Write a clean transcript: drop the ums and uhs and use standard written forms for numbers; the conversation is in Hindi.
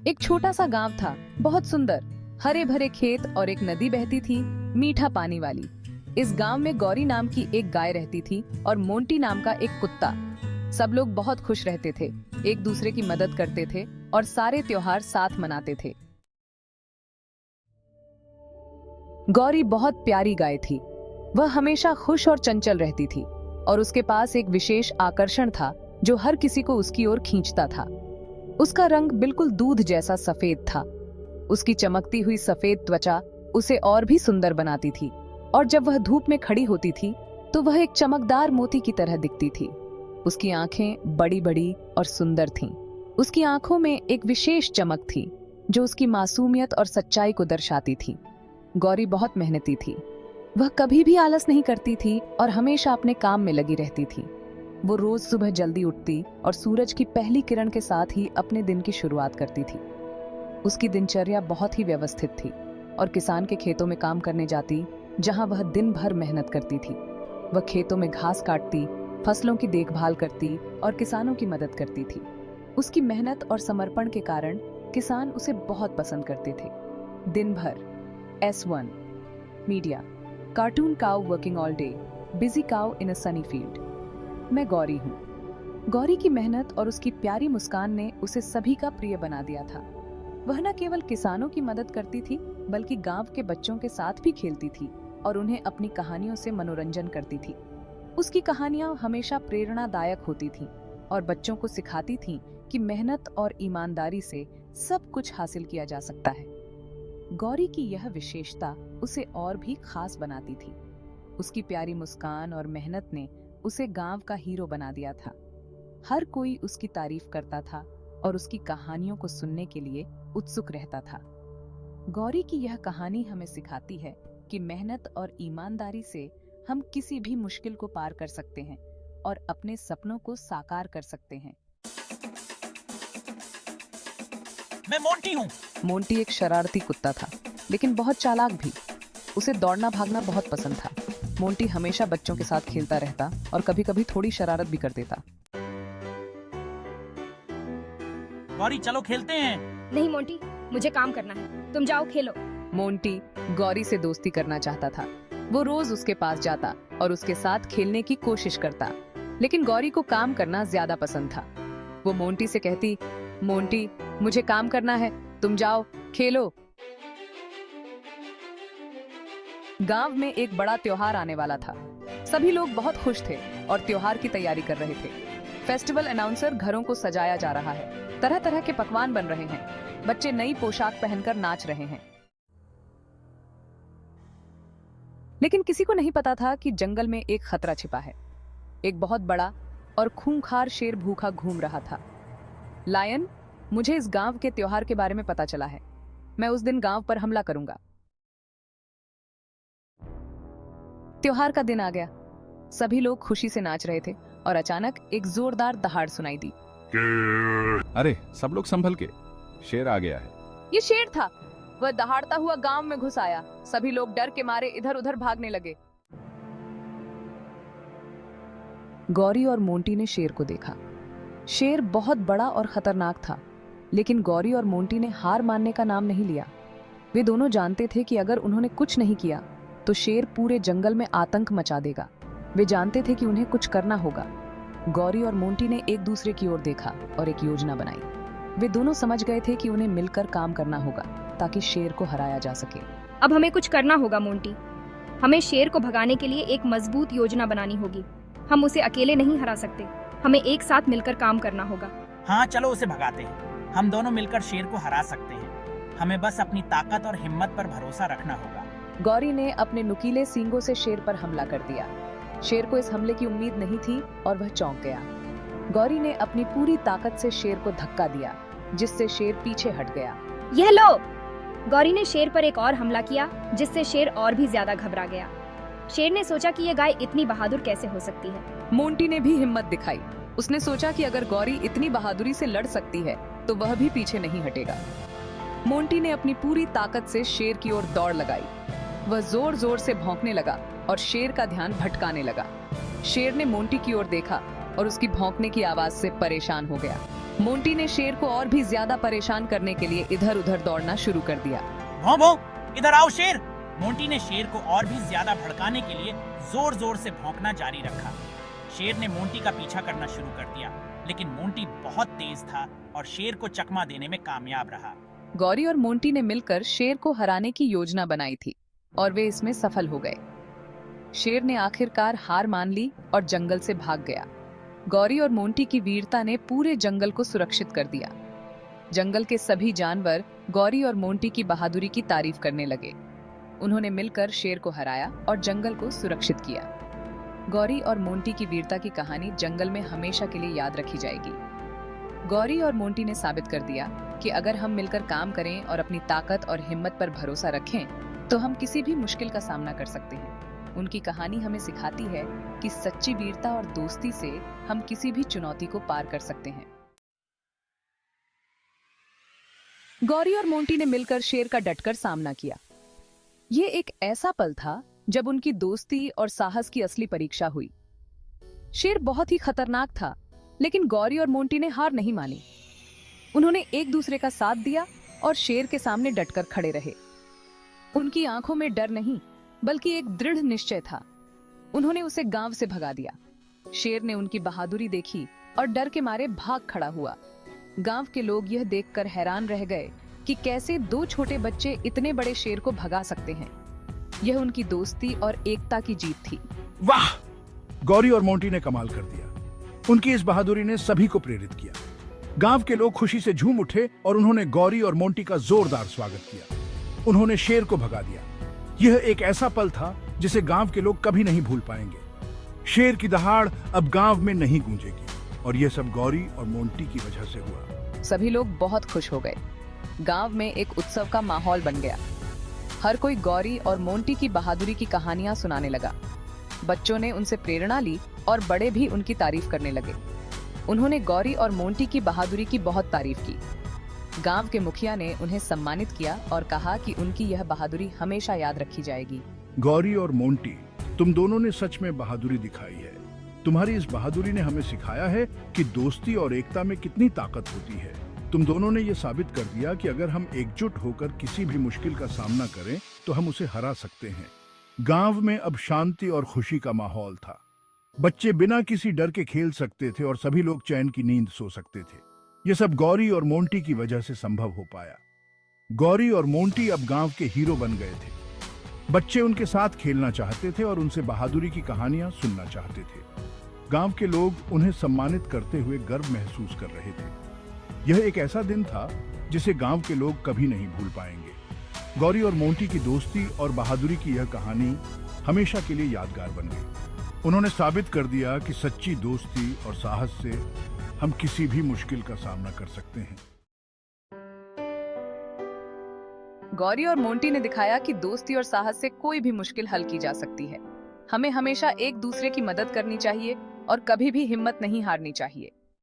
एक छोटा सा गांव था, बहुत सुंदर, हरे भरे खेत और एक नदी बहती थी, मीठा पानी वाली। इस गांव में गौरी नाम की एक गाय रहती थी और मोंटी नाम का एक कुत्ता। सब लोग बहुत खुश रहते थे, एक दूसरे की मदद करते थे और सारे त्योहार साथ मनाते थे। गौरी बहुत प्यारी गाय थी। वह हमेशा खुश और चंचल रहती थी और उसके पास एक विशेष आकर्षण था जो हर किसी को उसकी ओर खींचता था। उसका रंग बिल्कुल दूध जैसा सफेद था। उसकी चमकती हुई सफेद त्वचा उसे और भी सुंदर बनाती थी और जब वह धूप में खड़ी होती थी तो वह एक चमकदार मोती की तरह दिखती थी। उसकी आंखें बड़ी बड़ी और सुंदर थीं। उसकी आंखों में एक विशेष चमक थी जो उसकी मासूमियत और सच्चाई को दर्शाती थी। गौरी बहुत मेहनती थी। वह कभी भी आलस नहीं करती थी और हमेशा अपने काम में लगी रहती थी। वो रोज सुबह जल्दी उठती और सूरज की पहली किरण के साथ ही अपने दिन की शुरुआत करती थी। उसकी दिनचर्या बहुत ही व्यवस्थित थी और किसान के खेतों में काम करने जाती, जहां वह दिन भर मेहनत करती थी। वह खेतों में घास काटती, फसलों की देखभाल करती और किसानों की मदद करती थी। उसकी मेहनत और समर्पण के कारण किसान उसे बहुत पसंद करते थे। दिन भर S1 media, cartoon cow working all day, busy cow इन अ सनी फील्ड। मैं गौरी हूँ। गौरी की मेहनत और उसकी प्यारी मुस्कान ने उसे सभी का प्रिय बना दिया था। वह न केवल किसानों की मदद करती थी बल्कि गांव के बच्चों के साथ भी खेलती थी और उन्हें अपनी कहानियों से मनोरंजन करती थी। उसकी कहानियां हमेशा प्रेरणादायक होती थीं और बच्चों को सिखाती थीं कि मेहनत और ईमानदारी से सब कुछ हासिल किया जा सकता है। गौरी की यह विशेषता उसे और भी खास बनाती थी। उसकी प्यारी मुस्कान और मेहनत ने उसे गांव का हीरो बना दिया था। हर कोई उसकी तारीफ करता था और उसकी कहानियों को सुनने के लिए उत्सुक रहता था। गौरी की यह कहानी हमें सिखाती है कि मेहनत और ईमानदारी से हम किसी भी मुश्किल को पार कर सकते हैं और अपने सपनों को साकार कर सकते हैं। मैं मोंटी हूँ। मोंटी एक शरारती कुत्ता था, लेकिन बहुत चालाक भी। उसे दौड़ना भागना बहुत पसंद था। मोंटी हमेशा बच्चों के साथ खेलता रहता और कभी-कभी थोड़ी शरारत भी कर देता। गौरी चलो खेलते हैं। नहीं मोंटी, मुझे काम करना है, तुम जाओ खेलो। मोंटी गौरी से दोस्ती करना चाहता था। वो रोज उसके पास जाता और उसके साथ खेलने की कोशिश करता, लेकिन गौरी को काम करना ज्यादा पसंद था। वो मोंटी से कहती, मोंटी मुझे काम करना है, तुम जाओ खेलो। गांव में एक बड़ा त्योहार आने वाला था। सभी लोग बहुत खुश थे और त्योहार की तैयारी कर रहे थे। फेस्टिवल अनाउंसर घरों को सजाया जा रहा है, तरह तरह के पकवान बन रहे हैं, बच्चे नई पोशाक पहनकर नाच रहे हैं। लेकिन किसी को नहीं पता था कि जंगल में एक खतरा छिपा है। एक बहुत बड़ा और खूंखार शेर भूखा घूम रहा था। लायन, मुझे इस गांव के त्योहार के बारे में पता चला है। मैं उस दिन गांव पर हमला करूंगा। त्योहार का दिन आ गया। सभी लोग खुशी से नाच रहे थे और अचानक एक जोरदार दहाड़ सुनाई दी। अरे सब लोग संभल के, शेर आ गया है। ये शेर था। वह दहाड़ता हुआ गांव में घुस आया। सभी लोग डर के मारे इधर उधर भागने लगे। गौरी और मोंटी ने शेर को देखा। शेर बहुत बड़ा और खतरनाक था, लेकिन गौरी और मोंटी ने हार मानने का नाम नहीं लिया। वे दोनों जानते थे कि अगर उन्होंने कुछ नहीं किया तो शेर पूरे जंगल में आतंक मचा देगा। वे जानते थे कि उन्हें कुछ करना होगा। गौरी और मोंटी ने एक दूसरे की ओर देखा और एक योजना बनाई। वे दोनों समझ गए थे कि उन्हें मिलकर काम करना होगा ताकि शेर को हराया जा सके। अब हमें कुछ करना होगा मोंटी। हमें शेर को भगाने के लिए एक मजबूत योजना बनानी होगी। हम उसे अकेले नहीं हरा सकते, हमें एक साथ मिलकर काम करना होगा। हाँ चलो उसे भगाते हैं। हम दोनों मिलकर शेर को हरा सकते हैं। हमें बस अपनी ताकत और हिम्मत पर भरोसा रखना होगा। गौरी ने अपने नुकीले सींगों से शेर पर हमला कर दिया। शेर को इस हमले की उम्मीद नहीं थी और वह चौंक गया। गौरी ने अपनी पूरी ताकत से शेर को धक्का दिया, जिससे शेर पीछे हट गया। यह लो! गौरी ने शेर पर एक और हमला किया, जिससे शेर और भी ज्यादा घबरा गया। शेर ने सोचा कि यह गाय इतनी बहादुर कैसे हो सकती है। मोंटी ने भी हिम्मत दिखाई। उसने सोचा कि अगर गौरी इतनी बहादुरी से लड़ सकती है तो वह भी पीछे नहीं हटेगा। मोंटी ने अपनी पूरी ताकत से शेर की ओर दौड़ लगाई। वह जोर जोर से भौंकने लगा और शेर का ध्यान भटकाने लगा। शेर ने मोंटी की ओर देखा और उसकी भौंकने की आवाज से परेशान हो गया। मोंटी ने शेर को और भी ज्यादा परेशान करने के लिए इधर उधर दौड़ना शुरू कर दिया। भौं भौं, इधर आओ शेर। मोंटी ने शेर को और भी ज्यादा भड़काने के लिए जोर जोर से भौंकना जारी रखा। शेर ने मोंटी का पीछा करना शुरू कर दिया, लेकिन मोंटी बहुत तेज था और शेर को चकमा देने में कामयाब रहा। गौरी और मोंटी ने मिलकर शेर को हराने की योजना बनाई थी और वे इसमें सफल हो गए। शेर ने आखिरकार हार मान ली और जंगल से भाग गया। गौरी और मोंटी की वीरता ने पूरे जंगल को सुरक्षित कर दिया। जंगल के सभी जानवर गौरी और मोंटी की बहादुरी की तारीफ करने लगे। उन्होंने मिलकर शेर को हराया और जंगल को सुरक्षित किया। गौरी और मोंटी की वीरता की कहानी जंगल में हमेशा के लिए याद रखी जाएगी। गौरी और मोंटी ने साबित कर दिया कि अगर हम मिलकर काम करें और अपनी ताकत और हिम्मत पर भरोसा रखें तो हम किसी भी मुश्किल का सामना कर सकते हैं। उनकी कहानी हमें सिखाती है कि सच्ची वीरता और दोस्ती से हम किसी भी चुनौती को पार कर सकते हैं। गौरी और मोंटी ने मिलकर शेर का डटकर सामना किया। ये एक ऐसा पल था जब उनकी दोस्ती और साहस की असली परीक्षा हुई। शेर बहुत ही खतरनाक था, लेकिन गौरी और मोंटी ने हार नहीं मानी। उन्होंने एक दूसरे का साथ दिया और शेर के सामने डटकर खड़े रहे। उनकी आंखों में डर नहीं, बल्कि एक दृढ़ निश्चय था। उन्होंने उसे गांव से भगा दिया। शेर ने उनकी बहादुरी देखी और डर के मारे भाग खड़ा हुआ। गांव के लोग यह देखकर हैरान रह गए कि कैसे दो छोटे बच्चे इतने बड़े शेर को भगा सकते हैं। यह उनकी दोस्ती और एकता की जीत थी। वाह! गौरी और मोंटी ने कमाल कर दिया। उनकी इस बहादुरी ने सभी को प्रेरित किया। गांव के लोग खुशी से झूम उठे और उन्होंने गौरी और मोंटी का जोरदार स्वागत किया। उन्होंने शेर को भगा दिया। यह एक ऐसा पल था जिसे गांव के लोग कभी नहीं भूल पाएंगे। शेर की दहाड़ अब गांव में नहीं गूंजेगी और यह सब गौरी और मोंटी की वजह से हुआ। सभी लोग बहुत खुश हो गए। गांव में एक उत्सव का माहौल बन गया। हर कोई गौरी और मोंटी की बहादुरी की कहानियां सुनाने लगा। बच्चों ने उनसे प्रेरणा ली और बड़े भी उनकी तारीफ करने लगे। उन्होंने गौरी और मोंटी की बहादुरी की बहुत तारीफ की। गांव के मुखिया ने उन्हें सम्मानित किया और कहा कि उनकी यह बहादुरी हमेशा याद रखी जाएगी। गौरी और मोंटी, तुम दोनों ने सच में बहादुरी दिखाई है। तुम्हारी इस बहादुरी ने हमें सिखाया है कि दोस्ती और एकता में कितनी ताकत होती है। तुम दोनों ने यह साबित कर दिया कि अगर हम एकजुट होकर किसी भी मुश्किल का सामना करें तो हम उसे हरा सकते हैं। गांव में अब शांति और खुशी का माहौल था। बच्चे बिना किसी डर के खेल सकते थे और सभी लोग चैन की नींद सो सकते थे। यह सब गौरी और मोंटी की वजह से संभव हो पाया। गौरी और मोंटी अब गांव के हीरो बन गए थे। बच्चे उनके साथ खेलना चाहते थे और उनसे बहादुरी की कहानियां सुनना चाहते थे। गांव के लोग उन्हें सम्मानित करते हुए गर्व महसूस कर रहे थे। यह एक ऐसा दिन था जिसे गांव के लोग कभी नहीं भूल पाएंगे। गौरी और मोंटी की दोस्ती और बहादुरी की यह कहानी हमेशा के लिए यादगार बन गई। उन्होंने साबित कर दिया कि सच्ची दोस्ती और साहस से हम किसी भी मुश्किल का सामना कर सकते हैं। गौरी और मोंटी ने दिखाया कि दोस्ती और साहस से कोई भी मुश्किल हल की जा सकती है। हमें हमेशा एक दूसरे की मदद करनी चाहिए और कभी भी हिम्मत नहीं हारनी चाहिए।